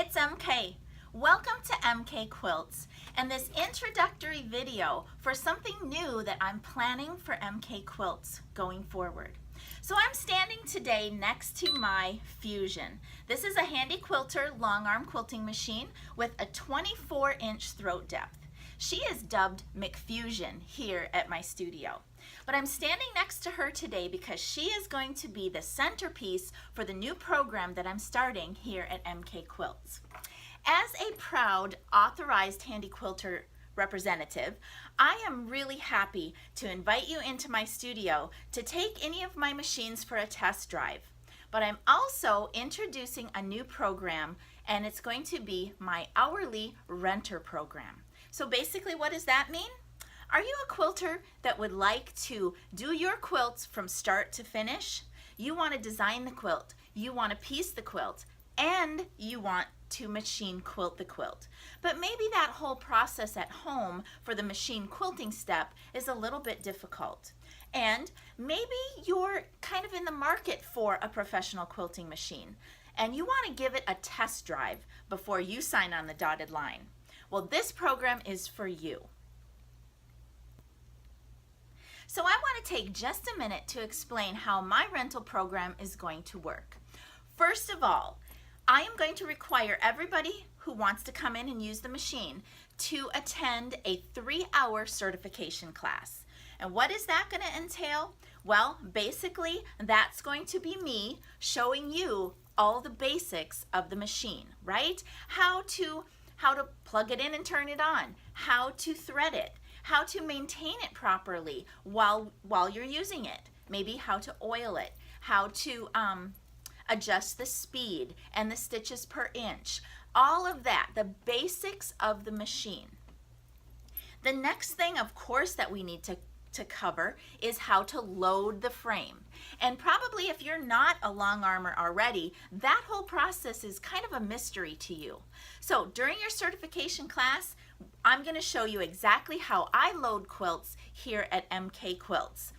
it's MK. Welcome to MK Quilts and this introductory video for something new that I'm planning for MK Quilts going forward. So I'm standing today next to my Fusion. This is a Handy Quilter long-arm quilting machine with a 24-inch throat depth. She is dubbed McFusion here at my studio. But I'm standing next to her today because she is going to be the centerpiece for the new program that I'm starting here at MK Quilts. As a proud authorized Handy Quilter representative, I am really happy to invite you into my studio to take any of my machines for a test drive. But I'm also introducing a new program, and it's going to be my hourly renter program. So basically, what does that mean? Are you a quilter that would like to do your quilts from start to finish? You want to design the quilt, you want to piece the quilt, and you want to machine quilt the quilt. But maybe that whole process at home for the machine quilting step is a little bit difficult. And maybe you're kind of in the market for a professional quilting machine, and you want to give it a test drive before you sign on the dotted line. Well, this program is for you. So I want to take just a minute to explain how my rental program is going to work. First of all, I am going to require everybody who wants to come in and use the machine to attend a 3-hour certification class. And what is that going to entail? Well, basically, that's going to be me showing you all the basics of the machine, right? How to plug it in and turn it on, how to thread it, how to maintain it properly while you're using it, maybe how to oil it, how to adjust the speed and the stitches per inch, all of that, the basics of the machine. The next thing, of course, that we need to cover is how to load the frame. And probably if you're not a long armer already, that whole process is kind of a mystery to you. So during your certification class, I'm going to show you exactly how I load quilts here at MK Quilts.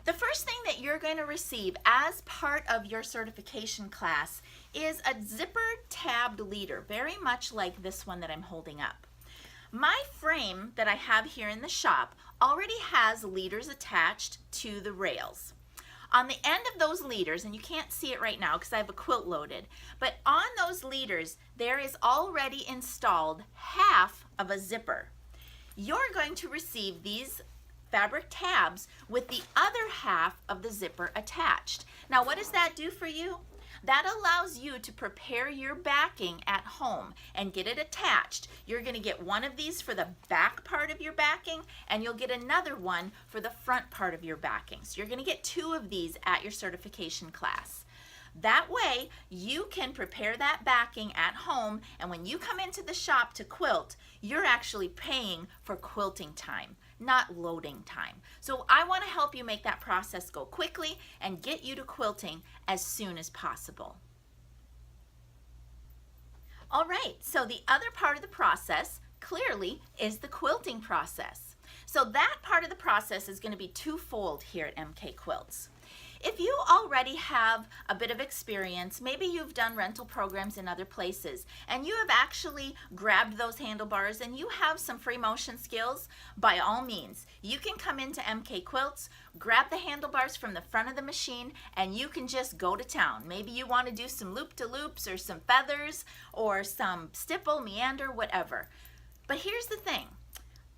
The first thing that you're going to receive as part of your certification class is a zipper tabbed leader, very much like this one that I'm holding up. My frame that I have here in the shop already has leaders attached to the rails. On the end of those leaders, and you can't see it right now because I have a quilt loaded, but on those leaders there is already installed half of a zipper. You're going to receive these fabric tabs with the other half of the zipper attached. Now, what does that do for you? That allows you to prepare your backing at home and get it attached. You're going to get one of these for the back part of your backing, and you'll get another one for the front part of your backing. So you're going to get 2 of these at your certification class. That way, you can prepare that backing at home, and when you come into the shop to quilt, you're actually paying for quilting time, not loading time. So I want to help you make that process go quickly and get you to quilting as soon as possible. All right, so the other part of the process clearly is the quilting process. So that part of the process is going to be twofold here at MK Quilts. If you already have a bit of experience, maybe you've done rental programs in other places, and you have actually grabbed those handlebars and you have some free motion skills, by all means, you can come into MK Quilts, grab the handlebars from the front of the machine, and you can just go to town. Maybe you want to do some loop-to-loops or some feathers or some stipple, meander, whatever. But here's the thing.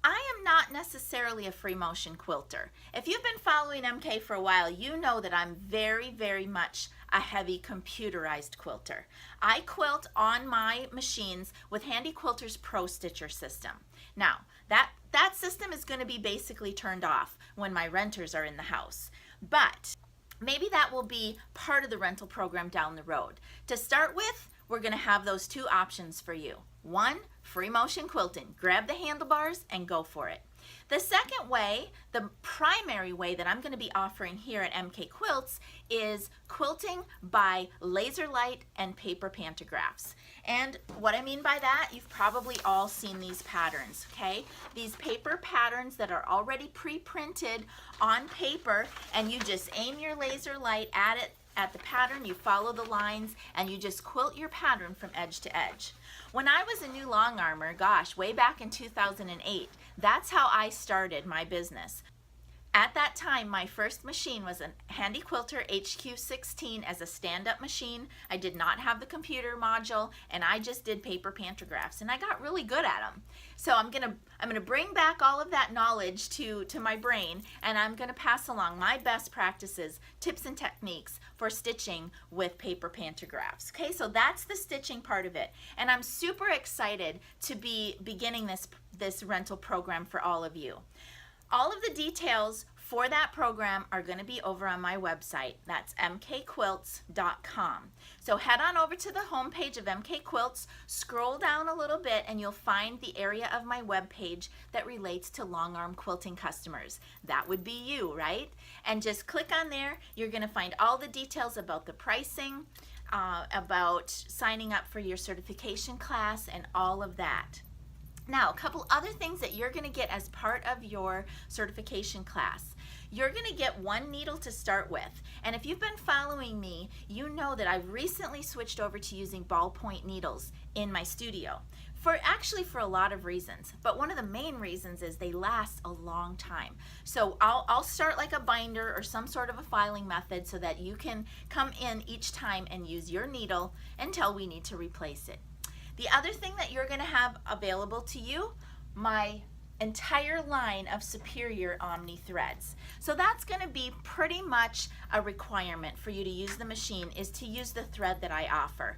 I am not necessarily a free motion quilter. If you've been following MK for a while, you know that I'm very, very much a heavy computerized quilter. I quilt on my machines with Handy Quilter's Pro Stitcher system. Now, that system is going to be basically turned off when my renters are in the house. But maybe that will be part of the rental program down the road. To start with, we're going to have those 2 options for you. 1, free motion quilting. Grab the handlebars and go for it. The second way, the primary way that I'm going to be offering here at MK Quilts is quilting by laser light and paper pantographs. And what I mean by that, you've probably all seen these patterns, okay? These paper patterns that are already pre-printed on paper, and you just aim your laser light at it at the pattern, you follow the lines, and you just quilt your pattern from edge to edge. When I was a new long armor, gosh, way back in 2008, that's how I started my business. At that time, my first machine was a Handy Quilter HQ16 as a stand-up machine. I did not have the computer module, and I just did paper pantographs, and I got really good at them. So I'm gonna bring back all of that knowledge to my brain, and I'm gonna pass along my best practices, tips and techniques for stitching with paper pantographs. Okay, so that's the stitching part of it, and I'm super excited to be beginning this rental program for all of you. All of the details for that program are going to be over on my website. That's mkquilts.com. So head on over to the homepage of MK Quilts, scroll down a little bit, and you'll find the area of my webpage that relates to long arm quilting customers. That would be you, right? And just click on there. You're going to find all the details about the pricing, about signing up for your certification class, and all of that. Now, a couple other things that you're going to get as part of your certification class. You're going to get one needle to start with. And if you've been following me, you know that I've recently switched over to using ballpoint needles in my studio. Actually for a lot of reasons, but one of the main reasons is they last a long time. So I'll start like a binder or some sort of a filing method so that you can come in each time and use your needle until we need to replace it. The other thing that you're going to have available to you, my entire line of Superior Omni threads. So that's going to be pretty much a requirement for you to use the machine, is to use the thread that I offer.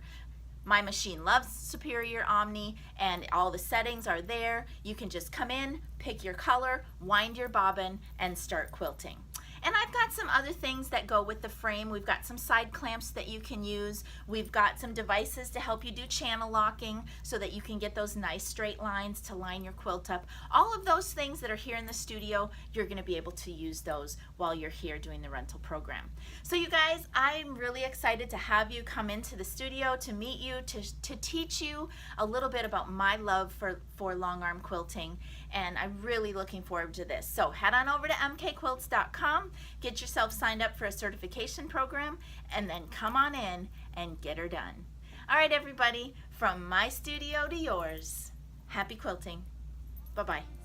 My machine loves Superior Omni, and all the settings are there. You can just come in, pick your color, wind your bobbin, and start quilting. And I've got some other things that go with the frame. We've got some side clamps that you can use. We've got some devices to help you do channel locking so that you can get those nice straight lines to line your quilt up. All of those things that are here in the studio, you're going to be able to use those while you're here doing the rental program. So you guys, I'm really excited to have you come into the studio, to meet you, to teach you a little bit about my love for long arm quilting, and I'm really looking forward to this. So head on over to mkquilts.com, get yourself signed up for a certification program, and then come on in and get her done. All right, everybody, from my studio to yours, happy quilting. Bye-bye.